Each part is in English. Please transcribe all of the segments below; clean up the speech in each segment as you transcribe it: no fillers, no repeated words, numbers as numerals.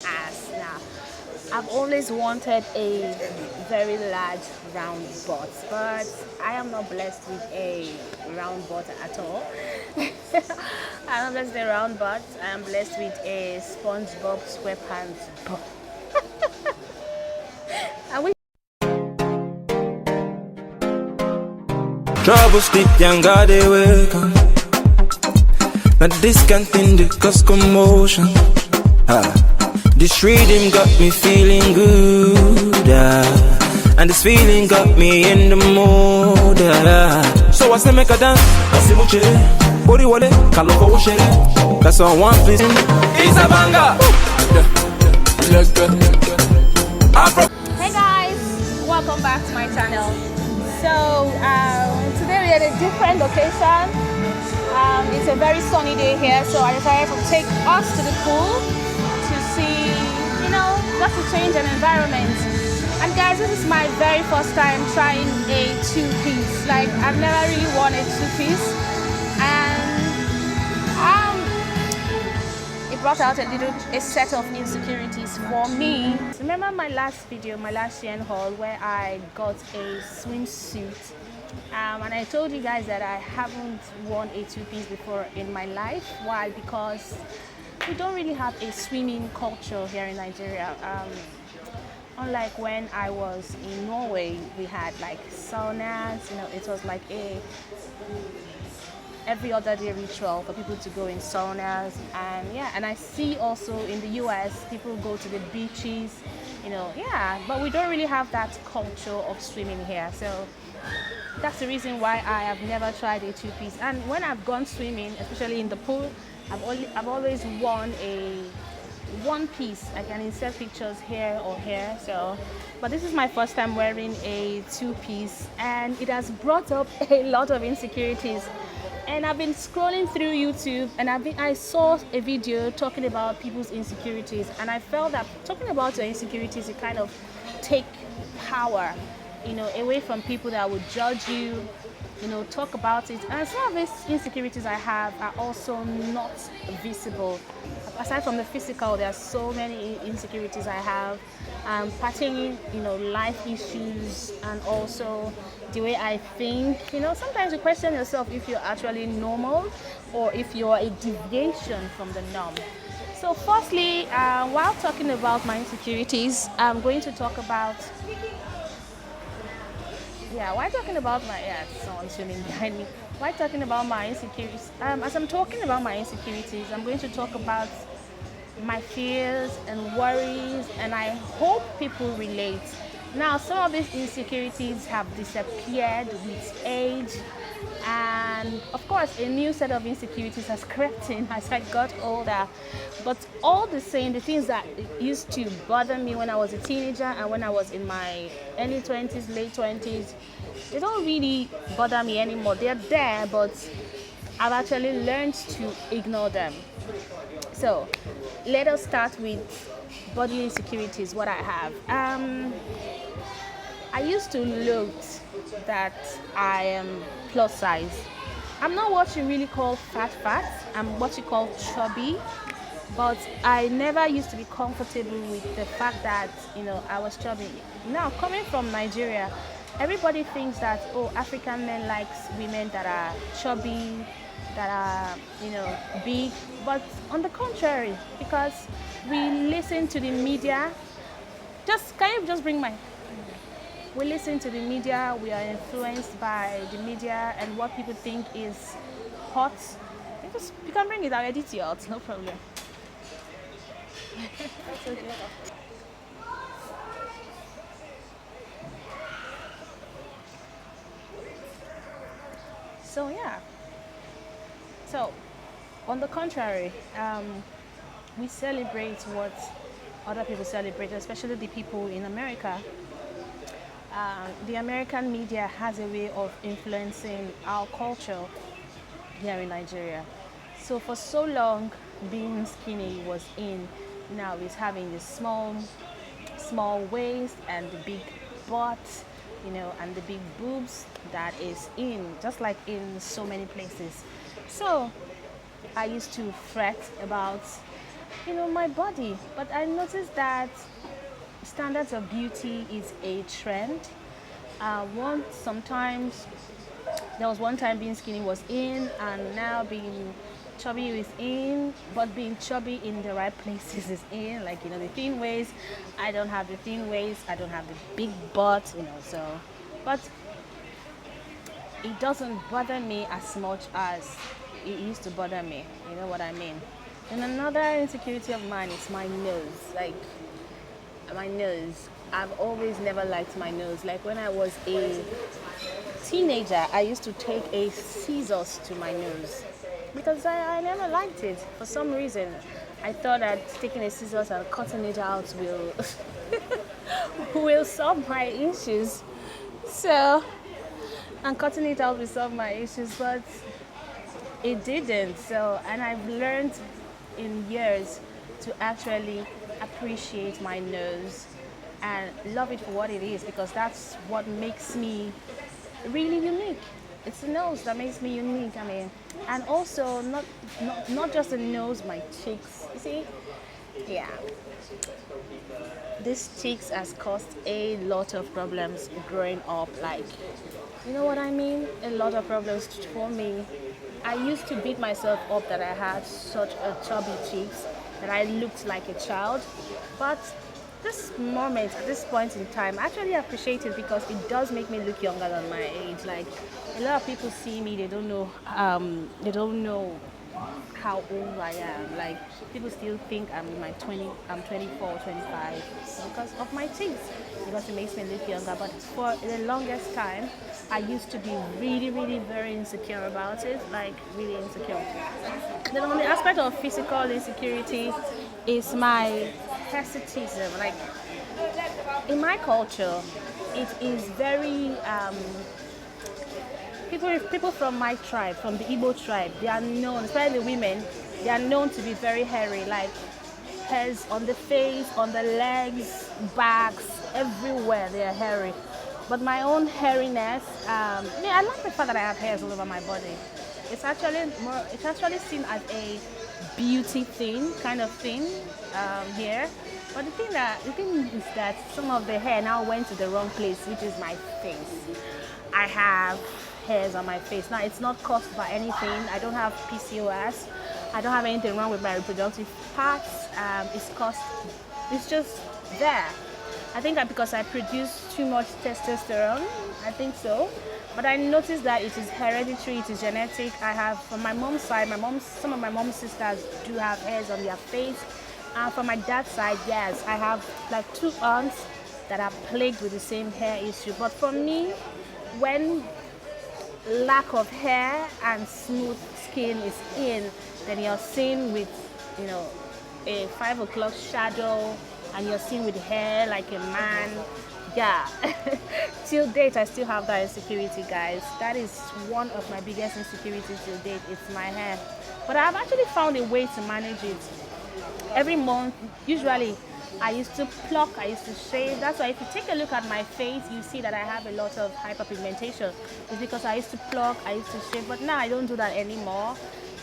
ass. Now, I've always wanted a very large round butt, but I am not blessed with a round butt at all. I'm not blessed with a round butt. I am blessed with a SpongeBob SquarePants butt. I wish. Trouble stick, young God, they welcome. Now this can't end it cause commotion. This rhythm got me feeling good, and this feeling got me in the mood. So I say make a dance, I say much body wale, kalo for share. That's on one please. It's a banger. Hey guys, welcome back to my channel. So today we're at a different location. It's a very sunny day here, so I decided to take us to the pool to see, just to change an environment. And guys, this is my very first time trying a two-piece. Like, I've never really worn a two-piece, and it brought out a set of insecurities for me. Remember my last video, my last shein haul, where I got a swimsuit, and I told you guys that I haven't worn a two-piece before in my life. Why? Because we don't really have a swimming culture here in Nigeria. Unlike when I was in Norway, we had like saunas. It was like every other day ritual for people to go in saunas, and I see also in the US people go to the beaches, but we don't really have that culture of swimming here. So that's the reason why I have never tried a two-piece. And when I've gone swimming, especially in the pool, I've always worn a one piece. I can insert pictures here or here. But this is my first time wearing a two-piece, and it has brought up a lot of insecurities. And I've been scrolling through YouTube, and I saw a video talking about people's insecurities, and I felt that talking about your insecurities, it kind of take power, away from people that would judge you, talk about it. And some of these insecurities I have are also not visible. Aside from the physical, there are so many insecurities I have, pertaining, life issues, and also the way I think. Sometimes you question yourself if you're actually normal or if you're a deviation from the norm. So firstly, while talking about my insecurities, I'm going to talk about someone swimming behind me. Why talking about my insecurities? As I'm talking about my insecurities, I'm going to talk about my fears and worries, and I hope people relate. Now, some of these insecurities have disappeared with age, and of course, a new set of insecurities has crept in as I got older. But all the same, the things that used to bother me when I was a teenager and when I was in my early 20s, late 20s, they don't really bother me anymore. They're there, but I've actually learned to ignore them. So let us start with body insecurities, what I have. I used to look that I am plus size. I'm not what you really call fat. I'm what you call chubby. But I never used to be comfortable with the fact that, I was chubby. Now, coming from Nigeria, everybody thinks that, African men like women that are chubby, that are, big. But on the contrary, because we listen to the media, we listen to the media, we are influenced by the media and what people think is hot. You can bring it, I'll edit you out, no problem. That's okay. So on the contrary, we celebrate what other people celebrate, especially the people in America. The American media has a way of influencing our culture here in Nigeria. So for so long, being skinny was in. Now it's having the small waist and the big butt, and the big boobs that is in, just like in so many places. So I used to fret about my body. But I noticed that standards of beauty is a trend. Sometimes there was one time being skinny was in, and now being chubby is in, but being chubby in the right places is in. Like, the thin waist. I don't have the thin waist. I don't have the big butt, so. But it doesn't bother me as much as it used to bother me. You know what I mean? And another insecurity of mine is my nose. Like, my nose. I've always never liked my nose. Like, when I was a teenager, I used to take a scissors to my nose because I never liked it. For some reason, I thought that taking a scissors and cutting it out will will solve my issues. So, and cutting it out will solve my issues, but it didn't. So, and I've learned in years to actually appreciate my nose and love it for what it is, because that's what makes me really unique. It's the nose that makes me unique. I mean, and also not just the nose, my cheeks. You see, yeah. This cheeks has caused a lot of problems growing up. Like, you know what I mean? A lot of problems for me. I used to beat myself up that I had such a chubby cheeks, that I looked like a child. But this moment, at this point in time, I actually appreciate it because it does make me look younger than my age. Like, a lot of people see me, they don't know how old I am. Like, people still think I'm 24, 25 because of my teeth, because it makes me look younger. But for the longest time, I used to be really, really very insecure about it, like really insecure. Then on the aspect of physical insecurity is my hesitism. Like, in my culture, it is very people from my tribe, from the Igbo tribe, they are known, especially the women, they are known to be very hairy, like hairs on the face, on the legs, backs, everywhere they are hairy. But my own hairiness, I like the fact that I have hairs all over my body. It's actually seen as a beauty thing, kind of thing here. But the thing is that some of the hair now went to the wrong place, which is my face. I have hairs on my face. Now, it's not caused by anything. I don't have PCOS. I don't have anything wrong with my reproductive parts. It's just there. I think that because I produce too much testosterone, I think so. But I noticed that it is hereditary, it is genetic. I have, from my mom's side, some of my mom's sisters do have hairs on their face. From my dad's side, yes, I have like 2 aunts that are plagued with the same hair issue. But for me, when lack of hair and smooth skin is in, then you're seen with, a 5 o'clock shadow, and you're seen with hair like a man. Yeah. Till date, I still have that insecurity, guys. That is one of my biggest insecurities till date. It's my hair. But I've actually found a way to manage it. Every month, usually, I used to pluck, I used to shave. That's why if you take a look at my face, you see that I have a lot of hyperpigmentation. It's because I used to pluck, I used to shave, but now I don't do that anymore.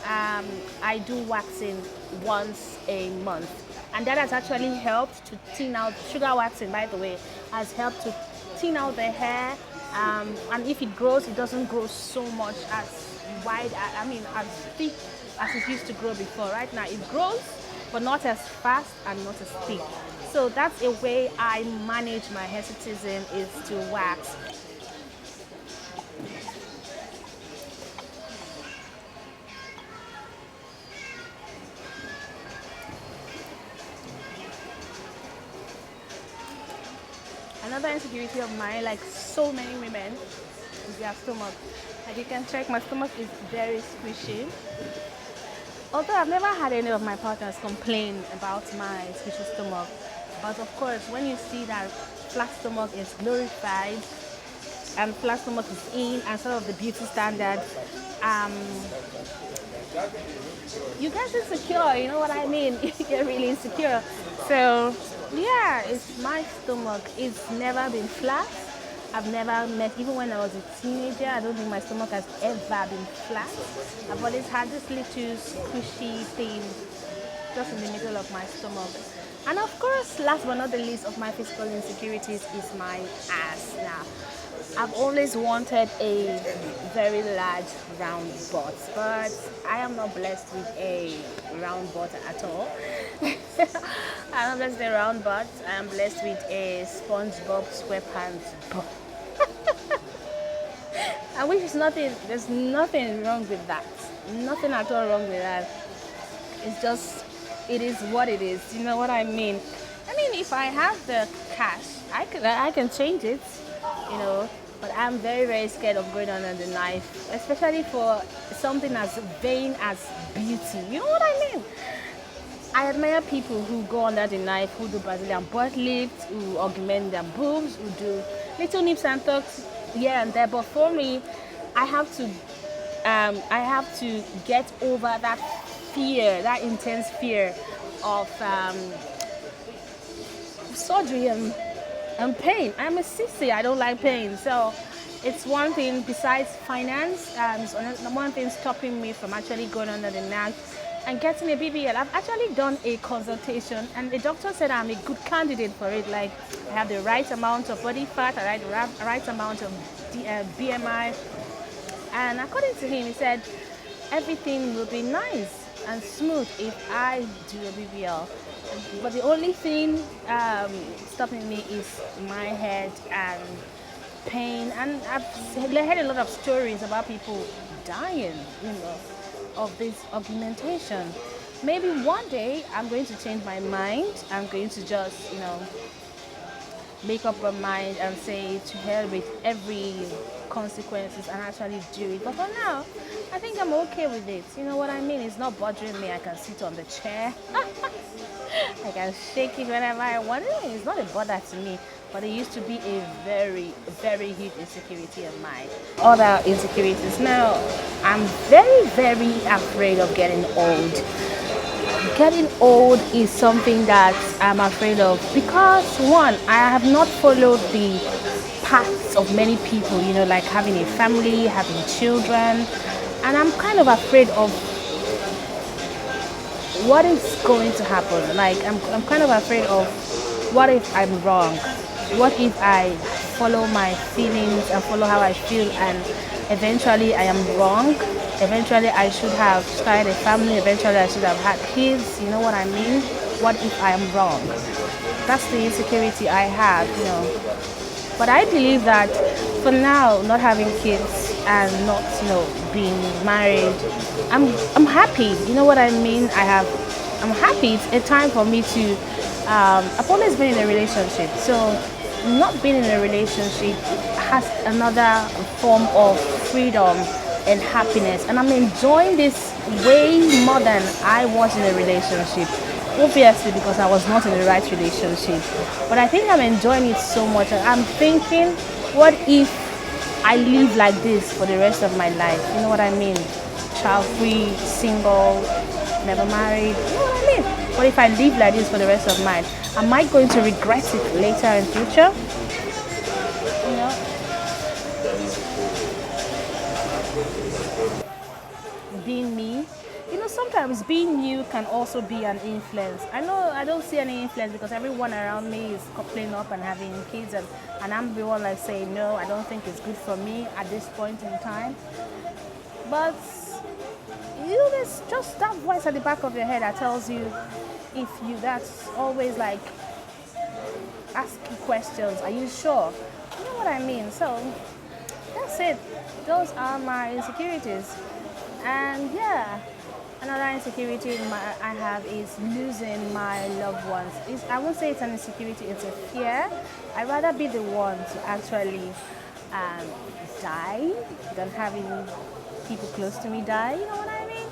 I do waxing once a month. And that has actually helped to thin out, sugar waxing, by the way, has helped to thin out the hair. And if it grows, it doesn't grow so much as wide, as thick as it used to grow before. Right now, it grows, but not as fast and not as thick. So that's a way I manage my hesitism, is to wax. Another insecurity of mine, like so many women, is their stomach. Like, you can check, my stomach is very squishy. Although I've never had any of my partners complain about my squishy stomach. But of course, when you see that flat stomach is glorified and flat stomach is in and sort of the beauty standard, you get insecure, you know what I mean? You get really insecure. So yeah, it's my stomach. It's never been flat. I've never met, even when I was a teenager, I don't think my stomach has ever been flat. I've always had this little squishy thing just in the middle of my stomach. And of course, last but not the least of my physical insecurities is my ass. Now, I've always wanted a very large round butt, but I am not blessed with a round butt at all. I'm not blessed with a round butt. I am blessed with a SpongeBob SquarePants butt. I wish there's nothing wrong with that. Nothing at all wrong with that. It's just, it is what it is. You know what I mean? I mean, if I have the cash, I can change it, you know. But I'm very, very scared of going under the knife, especially for something as vain as beauty. You know what I mean? I admire people who go under the knife, who do Brazilian butt lifts, who augment their boobs, who do little nips and tucks here and there. But for me, I have to get over that fear, that intense fear of surgery and pain. I'm a sissy. I don't like pain, so it's one thing besides finance. One thing stopping me from actually going under the knife and getting a BBL. I've actually done a consultation, and the doctor said I'm a good candidate for it. Like, I have the right amount of body fat, I have the right amount of BMI, and according to him, he said everything will be nice and smooth if I do a BBL. But the only thing stopping me is my head and pain. And I've heard a lot of stories about people dying, you know, of this augmentation. Maybe one day I'm going to change my mind. I'm going to just, you know, make up my mind and say to hell with every consequences and actually do it. But for now, I think I'm okay with it. You know what I mean? It's not bothering me. I can sit on the chair. I can shake it whenever I want. It's not a bother to me. But it used to be a very, very huge insecurity of mine. Other insecurities. Now, I'm very, very afraid of getting old. Getting old is something that I'm afraid of because, one, I have not followed the paths of many people, you know, like having a family, having children, and I'm kind of afraid of what is going to happen. Like, I'm kind of afraid of what if I'm wrong? What if I follow my feelings and follow how I feel and eventually I am wrong? Eventually I should have started a family, eventually I should have had kids, you know what I mean? What if I am wrong? That's the insecurity I have, you know. But I believe that for now, not having kids and not, you know, being married, I'm happy, you know what I mean? I'm happy. It's a time for me to I've always been in a relationship, so not being in a relationship has another form of freedom and happiness, and I'm enjoying this way more than I was in a relationship. Obviously, because I was not in the right relationship, but I think I'm enjoying it so much. I'm thinking, what if I live like this for the rest of my life? You know what I mean? Child-free, single, never married. You know what I mean? What if I live like this for the rest of my life? Am I going to regret it later in future? You know? Being me. You know, sometimes being you can also be an influence. I know I don't see any influence because everyone around me is coupling up and having kids, and I'm the one like saying, no, I don't think it's good for me at this point in time. But you know, there's just that voice at the back of your head that tells you, that's always like asking questions. Are you sure? You know what I mean? So that's it. Those are my insecurities. And yeah, another insecurity I have is losing my loved ones. I won't say it's an insecurity, it's a fear. I'd rather be the one to actually die than having people close to me die. You know what I mean?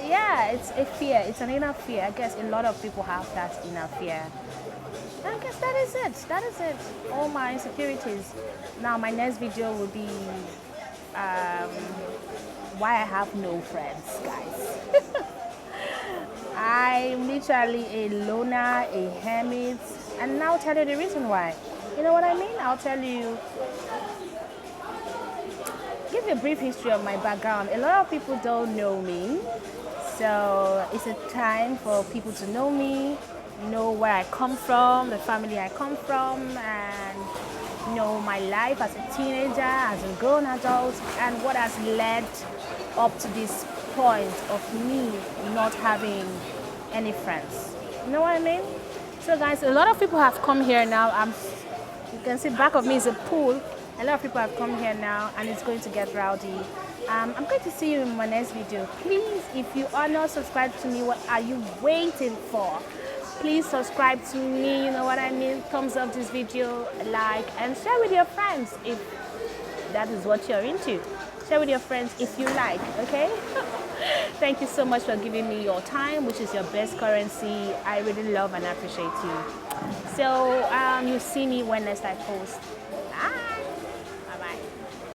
Yeah, it's a fear. It's an inner fear. I guess a lot of people have that inner fear. I guess that is it. That is it. All my insecurities. Now, my next video will be why I have no friends, guys. I'm literally a loner, a hermit, and now I'll tell you the reason why. You know what I mean? I'll tell you. Give you a brief history of my background. A lot of people don't know me. So it's a time for people to know me, know where I come from, the family I come from, and know my life as a teenager, as a grown adult, and what has led up to this point of me not having any friends. You know what I mean? So guys, a lot of people have come here now. You can see back of me is a pool. A lot of people have come here now and it's going to get rowdy. I'm going to see you in my next video. Please, if you are not subscribed to me, what are you waiting for? Please subscribe to me, you know what I mean? Thumbs up this video, like, and share with your friends if that is what you're into. Share with your friends if you like, okay? Thank you so much for giving me your time, which is your best currency. I really love and appreciate you. So you see me when next I post.